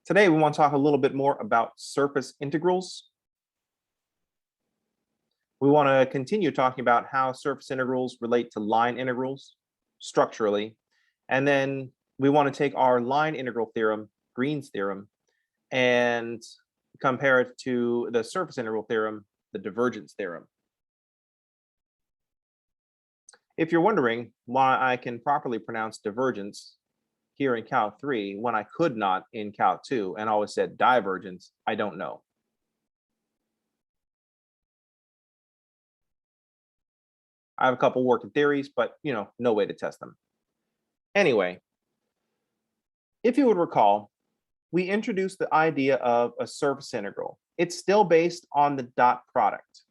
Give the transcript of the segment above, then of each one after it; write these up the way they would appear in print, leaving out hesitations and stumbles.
Today, we want to talk a little bit more about surface integrals. We want to continue talking about how surface integrals relate to line integrals structurally. And then we want to take our line integral theorem, Green's theorem, and compare it to the surface integral theorem, the divergence theorem. If you're wondering why I can properly pronounce divergence here in Calc 3 when I could not in Calc 2 and always said divergence, I don't know. I have a couple working theories, but no way to test them. Anyway, if you would recall, we introduced the idea of a surface integral. It's still based on the dot product.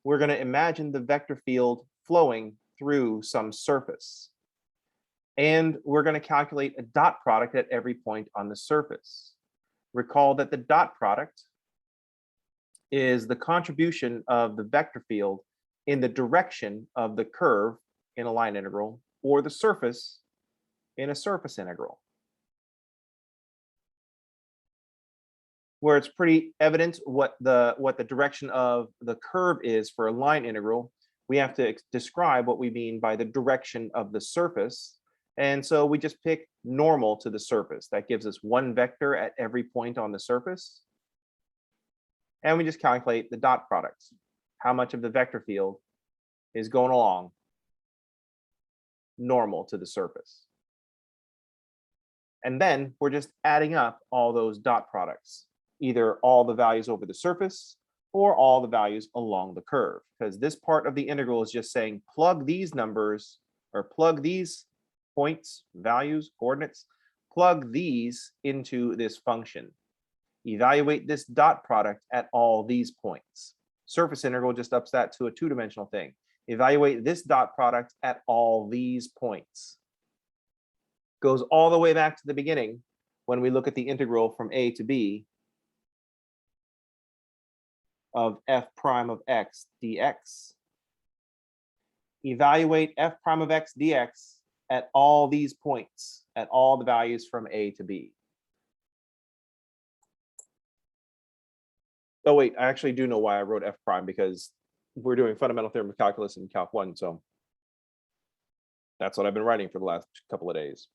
We're going to imagine the vector field flowing through some surface. And we're going to calculate a dot product at every point on the surface. Recall that the dot product is the contribution of the vector field in the direction of the curve in a line integral or the surface in a surface integral. Where it's pretty evident what the direction of the curve is for a line integral, we have to describe what we mean by the direction of the surface. And so we just pick normal to the surface. That gives us one vector at every point on the surface. And we just calculate the dot product. How much of the vector field is going along normal to the surface. And then we're just adding up all those dot products, either all the values over the surface or all the values along the curve, because this part of the integral is just saying plug these numbers or plug these points, values, coordinates, plug these into this function. Evaluate this dot product at all these points. Surface integral just ups that to a two-dimensional thing. Evaluate this dot product at all these points. Goes all the way back to the beginning when we look at the integral from a to b of f prime of x dx. Evaluate f prime of x dx at all these points, at all the values from a to b. Oh wait, I actually do know why I wrote f prime, because we're doing Fundamental Theorem of Calculus in Calc 1, so that's what I've been writing for the last couple of days.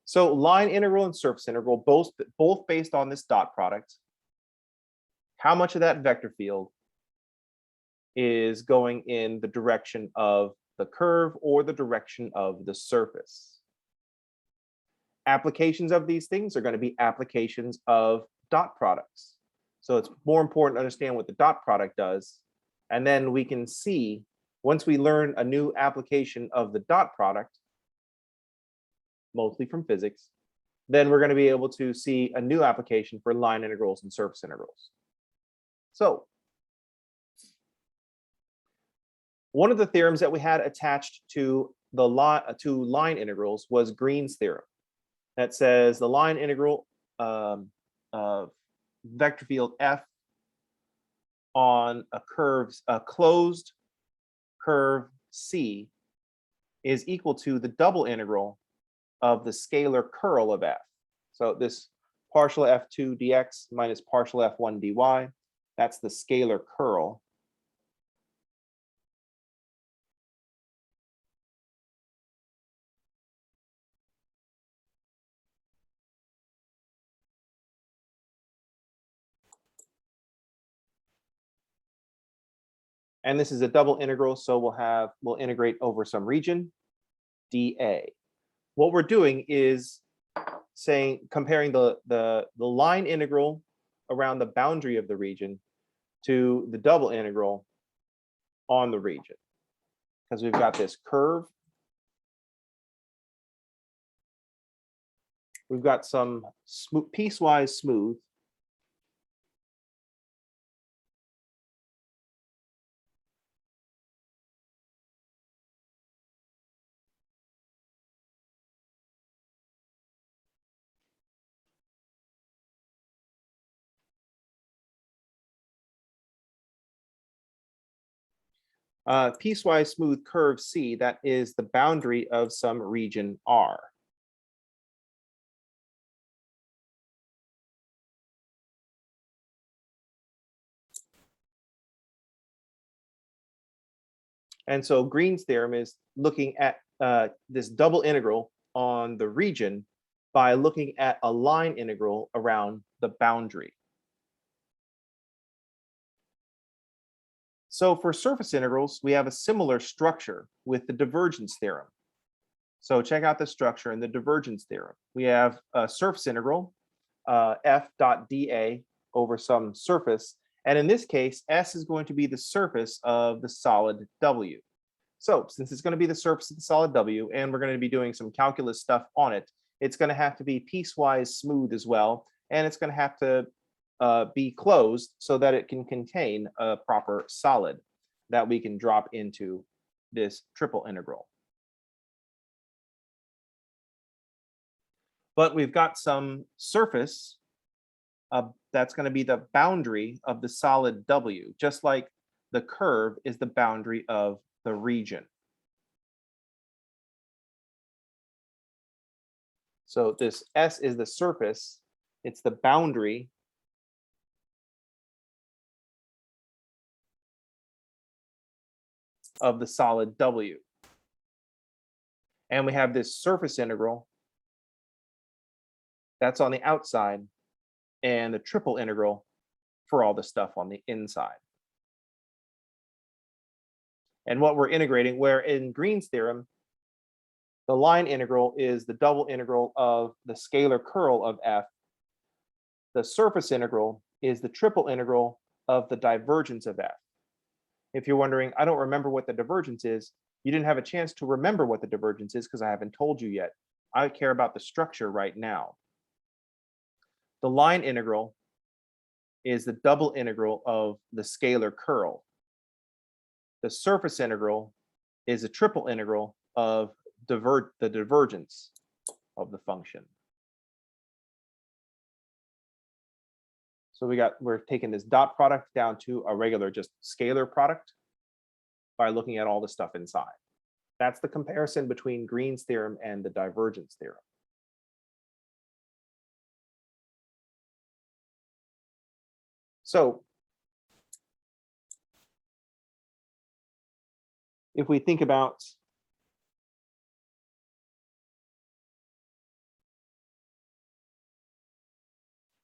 So line integral and surface integral, both based on this dot product. How much of that vector field is going in the direction of the curve or the direction of the surface? Applications of these things are going to be applications of dot products. So it's more important to understand what the dot product does. And then we can see, once we learn a new application of the dot product, mostly from physics, then we're going to be able to see a new application for line integrals and surface integrals. So one of the theorems that we had attached to the line integrals was Green's theorem. That says the line integral of vector field f on a closed curve C is equal to the double integral of the scalar curl of f. So this partial f2 dx minus partial f1 dy, that's the scalar curl. And this is a double integral, so we'll integrate over some region, dA. What we're doing is comparing the line integral around the boundary of the region to the double integral on the region, because we've got this curve. We've got some piecewise smooth. Piecewise smooth curve C, that is the boundary of some region R. And so Green's theorem is looking at this double integral on the region by looking at a line integral around the boundary. So for surface integrals, we have a similar structure with the divergence theorem. So check out the structure in the divergence theorem. We have a surface integral, f dot dA over some surface. And in this case, S is going to be the surface of the solid W. So since it's going to be the surface of the solid W, and we're going to be doing some calculus stuff on it, it's going to have to be piecewise smooth as well. And it's going to have to be closed so that it can contain a proper solid that we can drop into this triple integral. But we've got some surface that's going to be the boundary of the solid W, just like the curve is the boundary of the region. So this S is the surface, it's the boundary of the solid W. And we have this surface integral that's on the outside, and the triple integral for all the stuff on the inside. And what we're integrating, where in Green's theorem, the line integral is the double integral of the scalar curl of f. The surface integral is the triple integral of the divergence of f. If you're wondering, I don't remember what the divergence is, you didn't have a chance to remember what the divergence is because I haven't told you yet. I care about the structure right now. The line integral is the double integral of the scalar curl. The surface integral is a triple integral of the divergence of the function. So we're taking this dot product down to a regular just scalar product by looking at all the stuff inside. That's the comparison between Green's theorem and the divergence theorem. So if we think about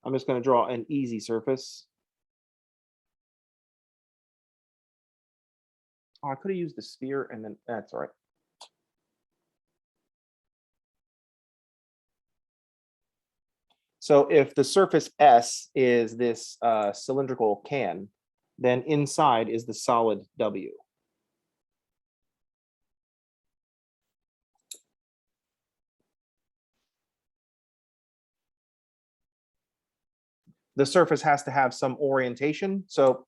I'm just going to draw an easy surface. Oh, I could have used the sphere and then that's all right. So if the surface S is this cylindrical can, then inside is the solid W. The surface has to have some orientation, so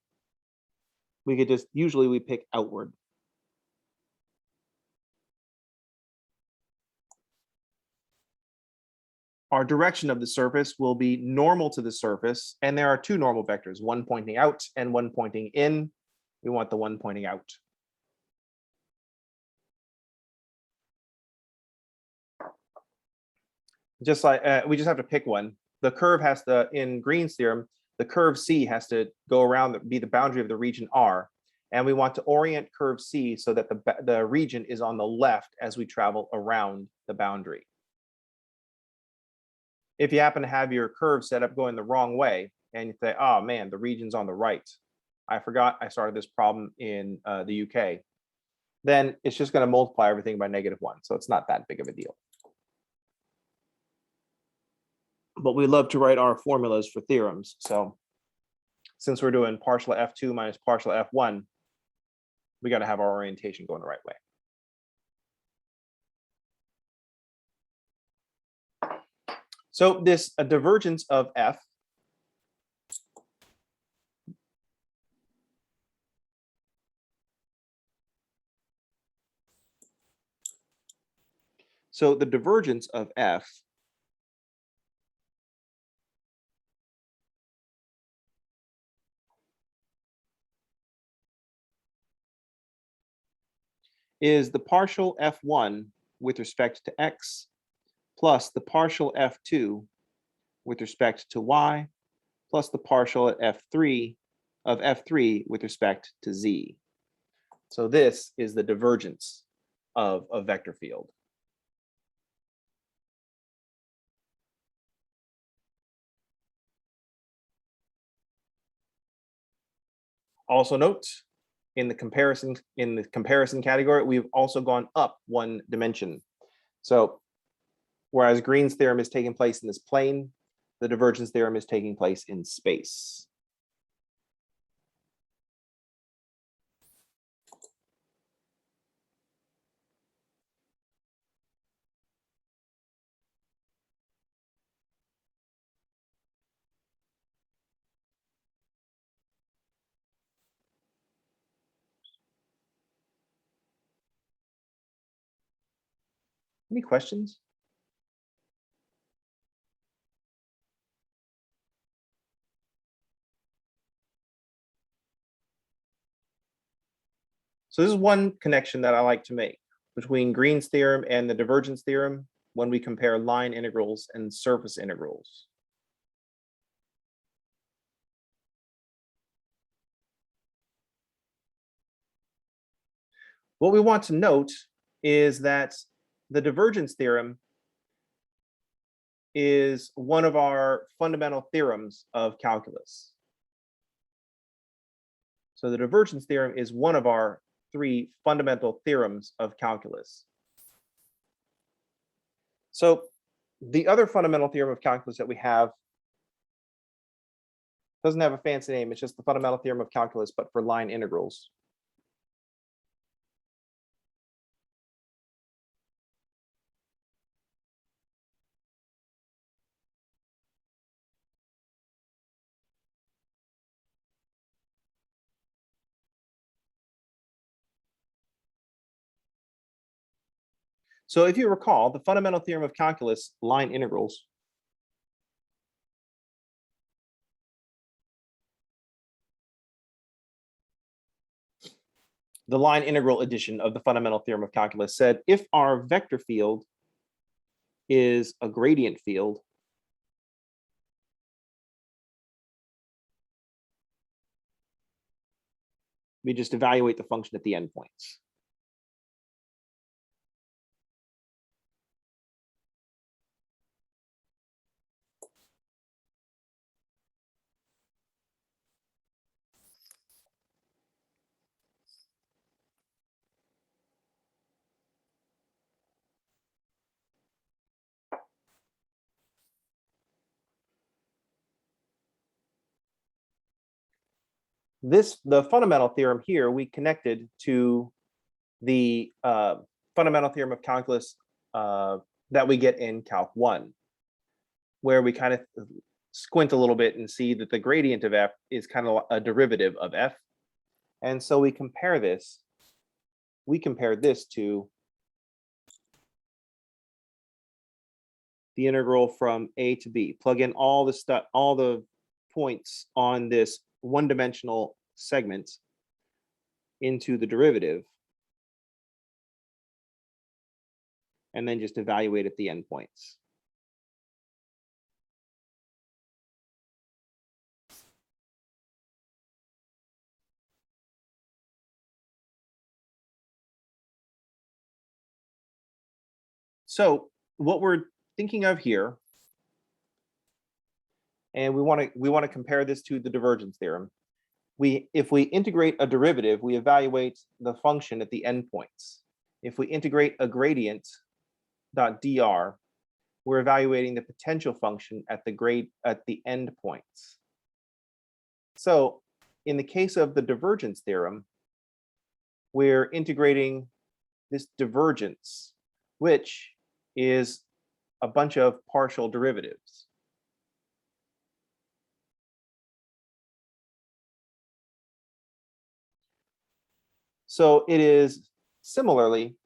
we could just, usually we pick outward. Our direction of the surface will be normal to the surface, and there are two normal vectors, one pointing out and one pointing in. We want the one pointing out. Just like we just have to pick one. The curve has to, in Green's theorem, the curve C has to go around, be the boundary of the region R. And we want to orient curve C so that the region is on the left as we travel around the boundary. If you happen to have your curve set up going the wrong way and you say, oh man, the region's on the right. I forgot I started this problem in the UK. Then it's just going to multiply everything by -1. So it's not that big of a deal. But we love to write our formulas for theorems. So since we're doing partial F2 minus partial F1, we got to have our orientation going the right way. So this a divergence of F so the divergence of F is the partial F1 with respect to X plus the partial F2 with respect to Y plus the partial F3 of F3 with respect to Z. So this is the divergence of a vector field. Also note, in the comparison category, we've also gone up one dimension. So whereas Green's theorem is taking place in this plane, the divergence theorem is taking place in space. Any questions? So this is one connection that I like to make between Green's theorem and the divergence theorem when we compare line integrals and surface integrals. What we want to note is that the divergence theorem is one of our fundamental theorems of calculus. So the divergence theorem is one of our 3 fundamental theorems of calculus. So the other fundamental theorem of calculus that we have doesn't have a fancy name. It's just the fundamental theorem of calculus, but for line integrals. So if you recall, the fundamental theorem of calculus line integrals the line integral edition of the fundamental theorem of calculus said if our vector field is a gradient field, we just evaluate the function at the endpoints. The fundamental theorem here, we connected to the fundamental theorem of calculus that we get in Calc 1, where we kind of squint a little bit and see that the gradient of f is kind of a derivative of f. And so we compare this to the integral from a to b. Plug in all the points on this one-dimensional segment into the derivative, and then just evaluate at the endpoints. So what we're thinking of here, and we want to compare this to the divergence theorem. If we integrate a derivative, we evaluate the function at the endpoints. If we integrate a gradient dr, we're evaluating the potential function at the endpoints. So in the case of the divergence theorem, we're integrating this divergence, which is a bunch of partial derivatives. So it is similarly,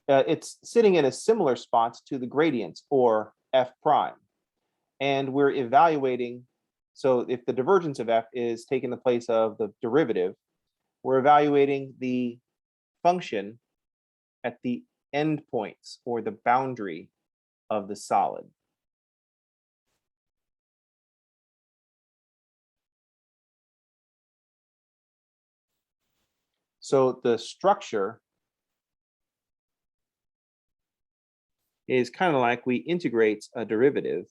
it's sitting in a similar spot to the gradient or f prime. And we're evaluating, so if the divergence of f is taking the place of the derivative, we're evaluating the function at the endpoints or the boundary of the solid. So the structure is kind of like we integrate a derivative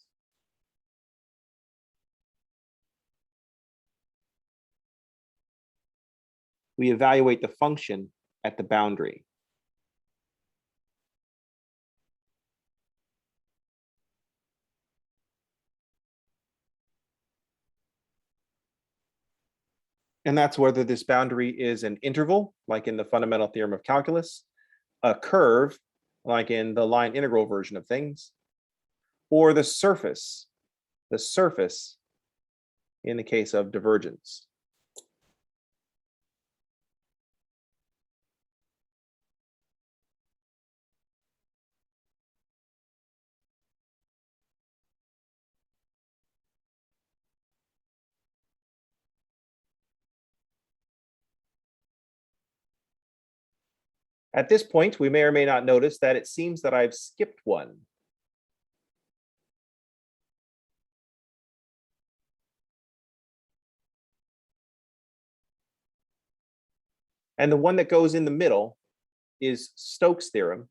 we evaluate the function at the boundary. And that's whether this boundary is an interval, like in the Fundamental Theorem of Calculus, a curve, like in the line integral version of things, or the surface in the case of divergence. At this point, we may or may not notice that it seems that I've skipped one. And the one that goes in the middle is Stokes' theorem.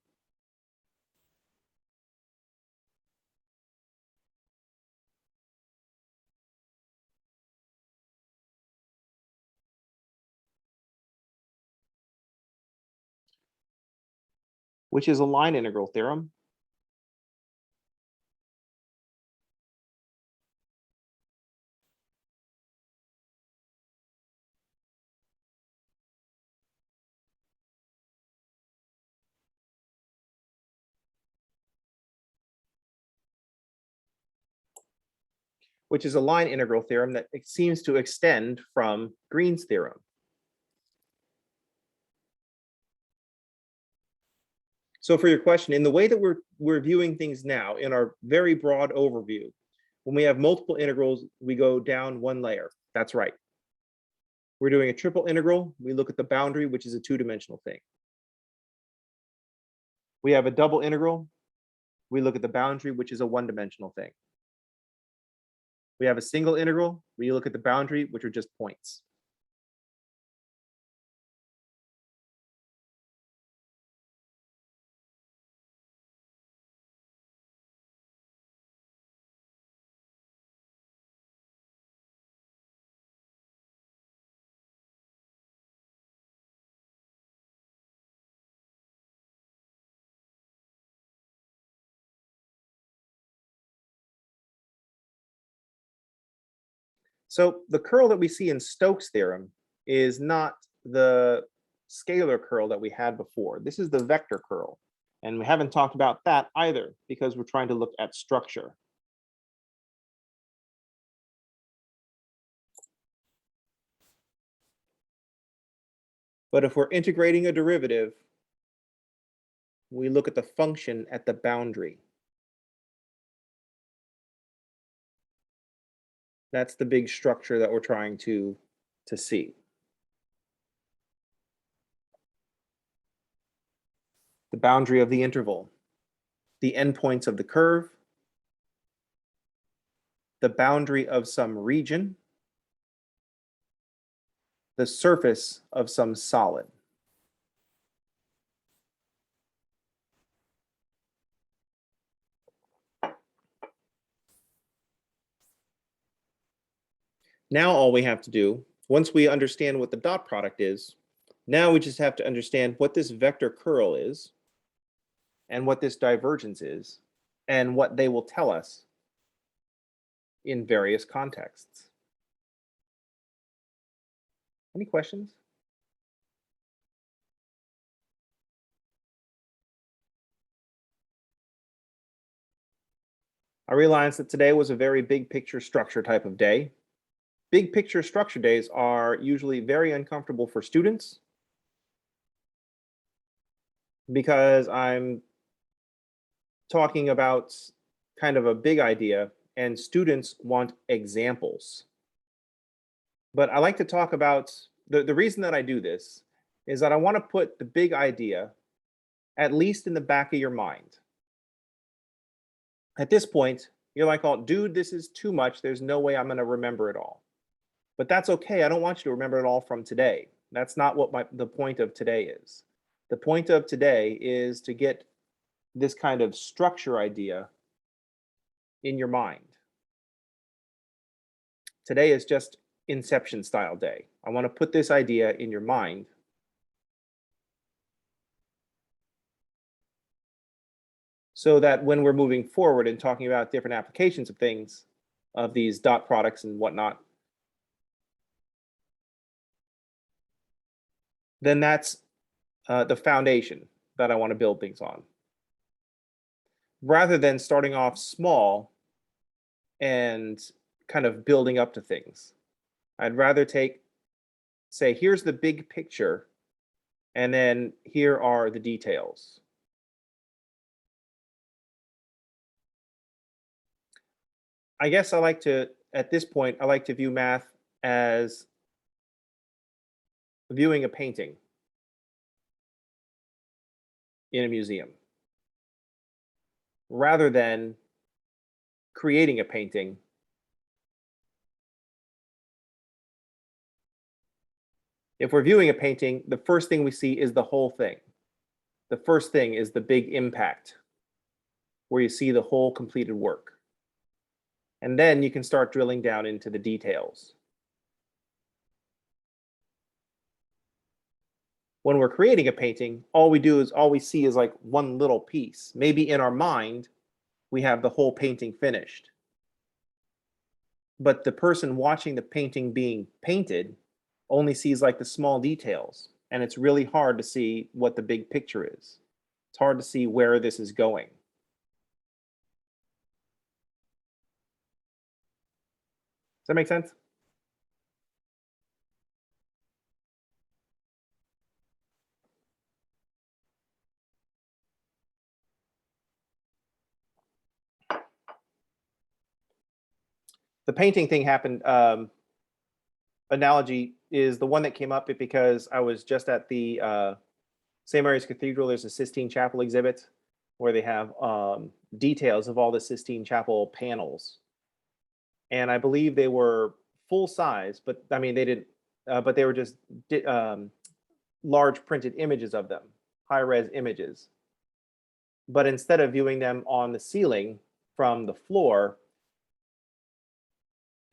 Which is a line integral theorem. Which is a line integral theorem that seems to extend from Green's theorem. So for your question, in the way that we're viewing things now in our very broad overview, when we have multiple integrals, we go down one layer. That's right. We're doing a triple integral. We look at the boundary, which is a two-dimensional thing. We have a double integral. We look at the boundary, which is a one-dimensional thing. We have a single integral. We look at the boundary, which are just points. So the curl that we see in Stokes' theorem is not the scalar curl that we had before. This is the vector curl. And we haven't talked about that either because we're trying to look at structure. But if we're integrating a derivative, we look at the function at the boundary. That's the big structure that we're trying to see. The boundary of the interval, the endpoints of the curve, the boundary of some region, the surface of some solid. Now all we have to do, once we understand what the dot product is, now we just have to understand what this vector curl is and what this divergence is and what they will tell us in various contexts. Any questions? I realized that today was a very big picture structure type of day. Big picture structure days are usually very uncomfortable for students because I'm talking about kind of a big idea and students want examples. But I like to talk about, the reason that I do this is that I want to put the big idea at least in the back of your mind. At this point, you're like, oh, dude, this is too much. There's no way I'm going to remember it all. But that's okay. I don't want you to remember it all from today. That's not what the point of today is. The point of today is to get this kind of structure idea in your mind. Today is just Inception style day. I want to put this idea in your mind so that when we're moving forward and talking about different applications of things, of these dot products and whatnot, then that's the foundation that I want to build things on. Rather than starting off small and kind of building up to things. I'd rather say, here's the big picture, and then here are the details. I guess at this point, I like to view math as viewing a painting in a museum, rather than creating a painting. If we're viewing a painting, the first thing we see is the whole thing. The first thing is the big impact, where you see the whole completed work. And then you can start drilling down into the details. When we're creating a painting, all we see is like one little piece. Maybe in our mind, we have the whole painting finished. But the person watching the painting being painted only sees like the small details, and it's really hard to see what the big picture is. It's hard to see where this is going. Does that make sense? The painting thing happened, analogy is the one that came up because I was just at the St. Mary's Cathedral. There's a Sistine Chapel exhibit where they have details of all the Sistine Chapel panels. And I believe they were full size, but I mean, they didn't, but they were just large printed images of them, high res images. But instead of viewing them on the ceiling from the floor,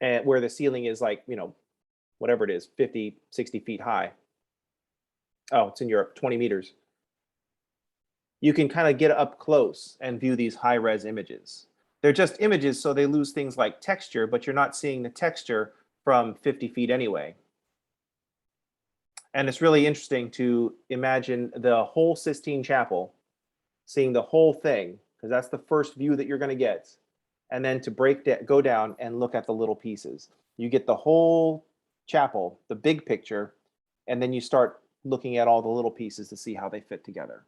and where the ceiling is like, whatever it is, 50, 60 feet high. Oh, it's in Europe, 20 meters. You can kind of get up close and view these high res images. They're just images, so they lose things like texture, but you're not seeing the texture from 50 feet anyway. And it's really interesting to imagine the whole Sistine Chapel, seeing the whole thing, because that's the first view that you're going to get. And then to go down and look at the little pieces. You get the whole chapel, the big picture, and then you start looking at all the little pieces to see how they fit together.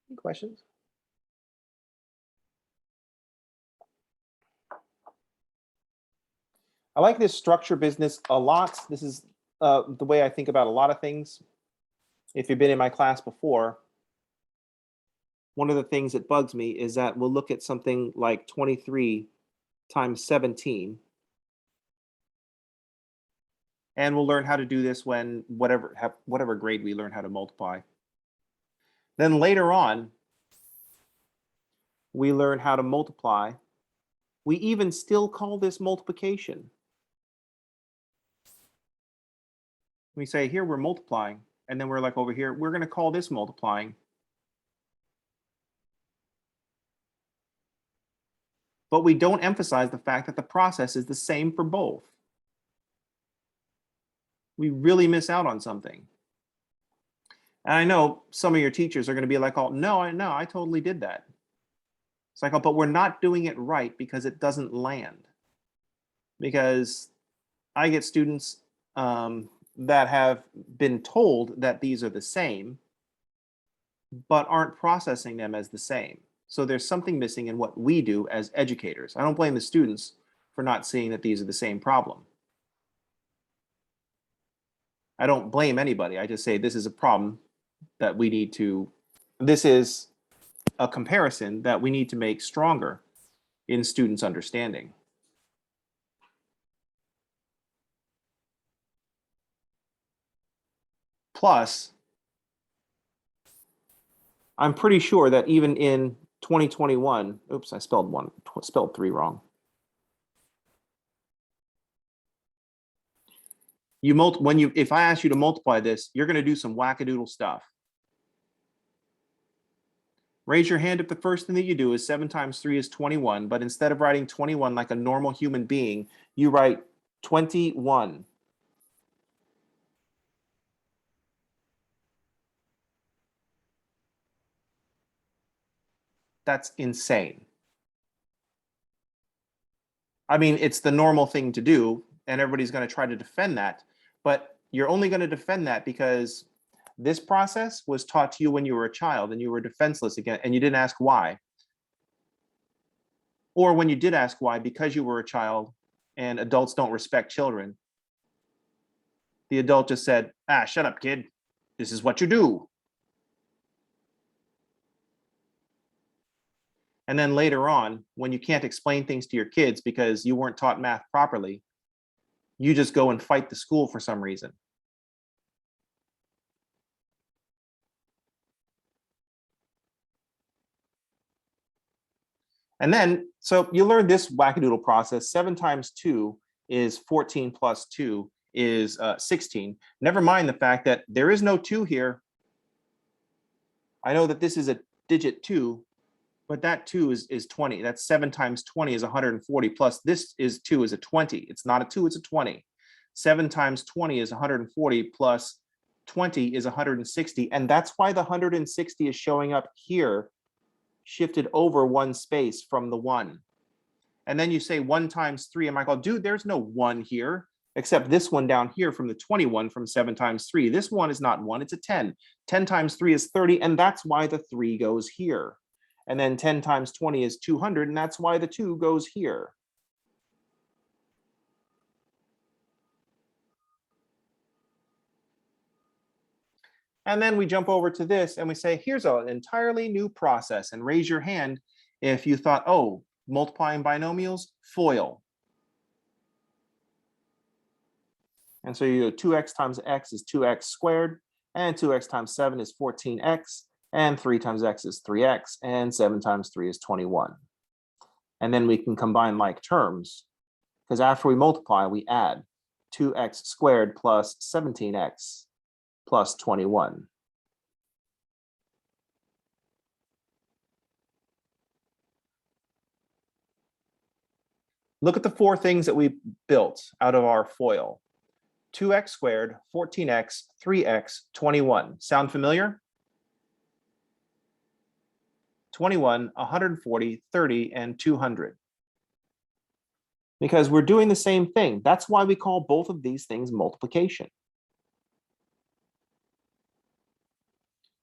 Any questions? I like this structure business a lot. This is the way I think about a lot of things. If you've been in my class before, one of the things that bugs me is that we'll look at something like 23 times 17. And we'll learn how to do this when whatever grade we learn how to multiply. Then later on, we learn how to multiply. We even still call this multiplication. We say, here we're multiplying, and then we're like over here, we're going to call this multiplying. But we don't emphasize the fact that the process is the same for both. We really miss out on something. And I know some of your teachers are going to be like, oh, no, I totally did that. It's like, oh, but we're not doing it right because it doesn't land. Because I get students that have been told that these are the same, but aren't processing them as the same. So there's something missing in what we do as educators. I don't blame the students for not seeing that these are the same problem. I don't blame anybody. I just say this is a problem that we need to, this is a comparison that we need to make stronger in students' understanding. plus, I'm pretty sure that even in 2021, oops, I spelled 3 wrong. If I ask you to multiply this, you're going to do some wackadoodle stuff. Raise your hand if the first thing that you do is 7 times 3 is 21, but instead of writing 21 like a normal human being, you write 21. That's insane. I mean, it's the normal thing to do, and everybody's going to try to defend that, but you're only going to defend that because this process was taught to you when you were a child and you were defenseless again, and you didn't ask why. Or when you did ask why, because you were a child and adults don't respect children, the adult just said, ah, shut up, kid. This is what you do. And then later on, when you can't explain things to your kids because you weren't taught math properly, you just go and fight the school for some reason. And then, so you learn this wackadoodle process. 7 times 2 is 14 plus 2 is 16. Never mind the fact that there is no 2 here. I know that this is a digit 2, but that 2 is 20. That's 7 times 20 is 140, plus this is 2 is a 20. It's not a 2, it's a 20. 7 times 20 is 140, plus 20 is 160. And that's why the 160 is showing up here, shifted over one space from the 1. And then you say 1 times 3, and Michael, dude, there's no 1 here, except this one down here from the 21 from 7 times 3. This one is not 1, it's a 10. 10 times 3 is 30, and that's why the 3 goes here. And then 10 times 20 is 200, and that's why the 2 goes here. And then we jump over to this and we say, here's an entirely new process, and raise your hand if you thought, oh, multiplying binomials, FOIL. And so you do 2x times x is 2x squared, and 2x times 7 is 14x, and 3 times x is 3x, and 7 times 3 is 21. And then we can combine like terms, because after we multiply, we add 2x squared plus 17x plus 21. Look at the 4 things that we built out of our FOIL. 2x squared, 14x, 3x, 21. Sound familiar? 21, 140, 30, and 200. Because we're doing the same thing. That's why we call both of these things multiplication.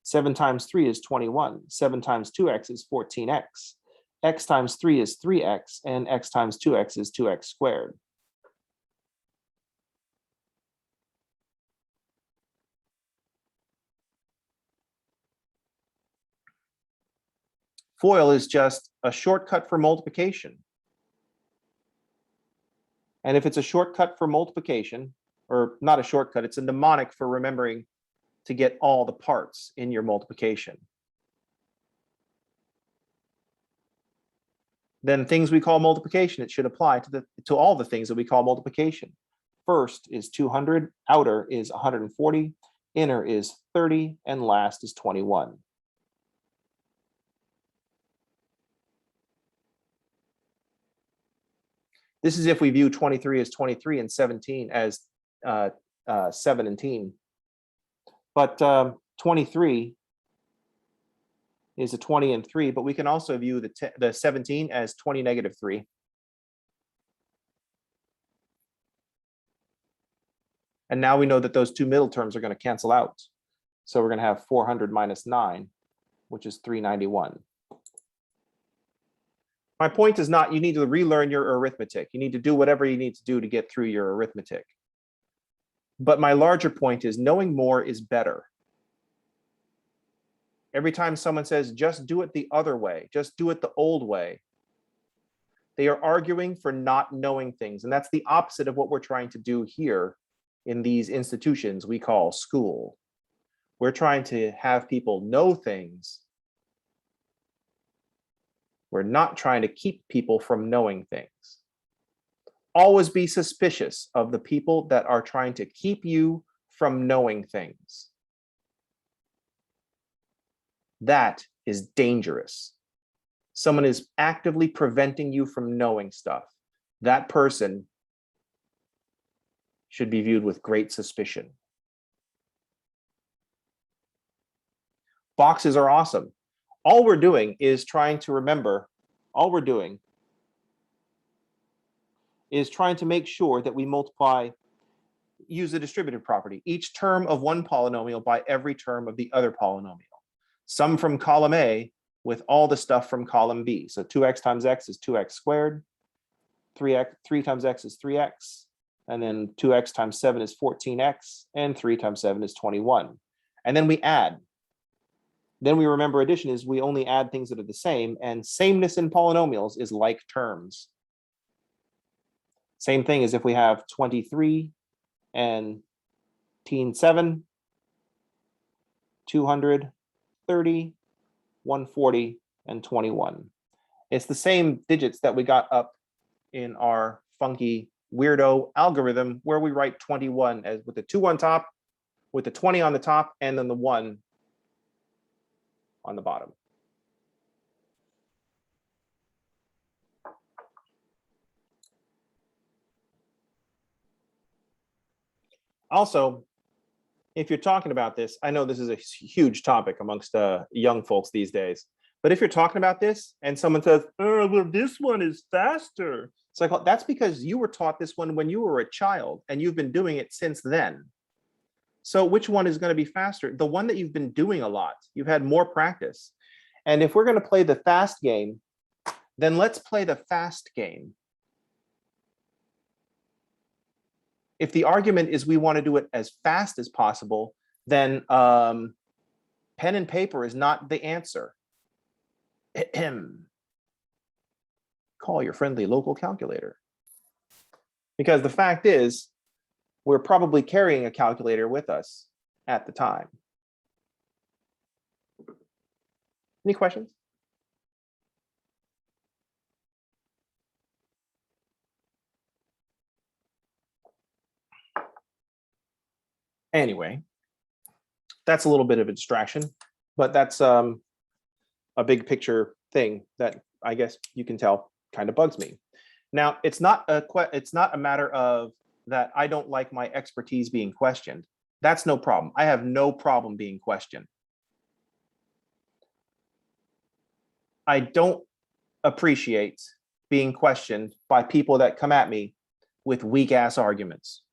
7 times 3 is 21. 7 times 2x is 14x. X times 3 is 3x, and x times 2x is 2x squared. FOIL is just a shortcut for multiplication. And if it's a shortcut for multiplication, or not a shortcut, it's a mnemonic for remembering to get all the parts in your multiplication, then things we call multiplication, it should apply to all the things that we call multiplication. First is 200, outer is 140, inner is 30, and last is 21. This is if we view 23 as 23 and 17 as 17. But 23 is a 20 and 3, but we can also view the 17 as 20 negative 3. And now we know that those 2 middle terms are going to cancel out. So we're going to have 400 minus 9, which is 391. My point is not you need to relearn your arithmetic. You need to do whatever you need to do to get through your arithmetic. But my larger point is knowing more is better. Every time someone says, just do it the other way, just do it the old way, they are arguing for not knowing things. And that's the opposite of what we're trying to do here in these institutions we call school. We're trying to have people know things. We're not trying to keep people from knowing things. Always be suspicious of the people that are trying to keep you from knowing things. That is dangerous. Someone is actively preventing you from knowing stuff. That person should be viewed with great suspicion. Boxes are awesome. All we're doing is trying to remember, all we're doing is trying to make sure that we multiply, use the distributive property, each term of one polynomial by every term of the other polynomial. Sum from column A with all the stuff from column B. So 2x times x is 2x squared, 3 times x is 3x, and then 2x times 7 is 14x, and 3 times 7 is 21. And then we add. Then we remember addition is we only add things that are the same, and sameness in polynomials is like terms. Same thing as if we have 23 and 7, 230, 140, and 21. It's the same digits that we got up in our funky weirdo algorithm where we write 21 as with the 2 on top, with the 20 on the top, and then the 1 on the bottom. Also, if you're talking about this, I know this is a huge topic amongst young folks these days, but if you're talking about this and someone says, oh, well, this one is faster. It's like, well, that's because you were taught this one when you were a child and you've been doing it since then. So which one is going to be faster? The one that you've been doing a lot. You've had more practice. And if we're going to play the fast game, then let's play the fast game. If the argument is we want to do it as fast as possible, then pen and paper is not the answer. Call your friendly local calculator. Because the fact is, we're probably carrying a calculator with us at the time. Any questions? Anyway, that's a little bit of a distraction, but that's a big picture thing that I guess you can tell kind of bugs me. Now, it's not a matter of that I don't like my expertise being questioned. That's no problem. I have no problem being questioned. I don't appreciate being questioned by people that come at me with weak ass arguments.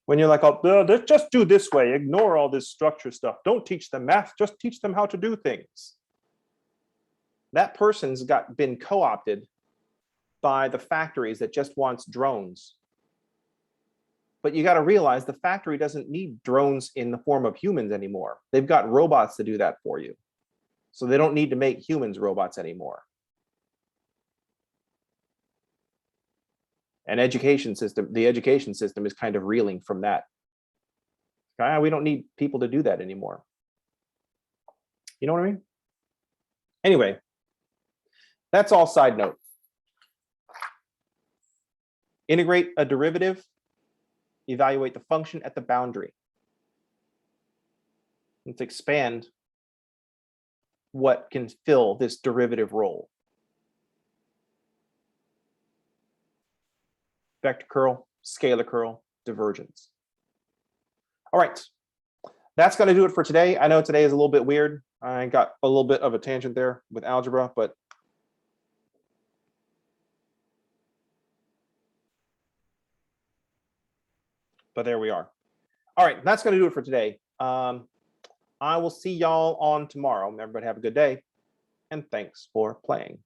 When you're like, oh, let's just do this way, ignore all this structure stuff. Don't teach them math, just teach them how to do things. That person's been co-opted by the factories that just wants drones. But you got to realize the factory doesn't need drones in the form of humans anymore. They've got robots to do that for you. So they don't need to make humans robots anymore. And the education system is kind of reeling from that. We don't need people to do that anymore. You know what I mean? Anyway, that's all side note. Integrate a derivative, evaluate the function at the boundary. Let's expand what can fill this derivative role. Vector curl, scalar curl, divergence. All right, that's going to do it for today. I know today is a little bit weird. I got a little bit of a tangent there with algebra, but there we are. All right, that's going to do it for today. I will see y'all on tomorrow. Everybody have a good day, and thanks for playing.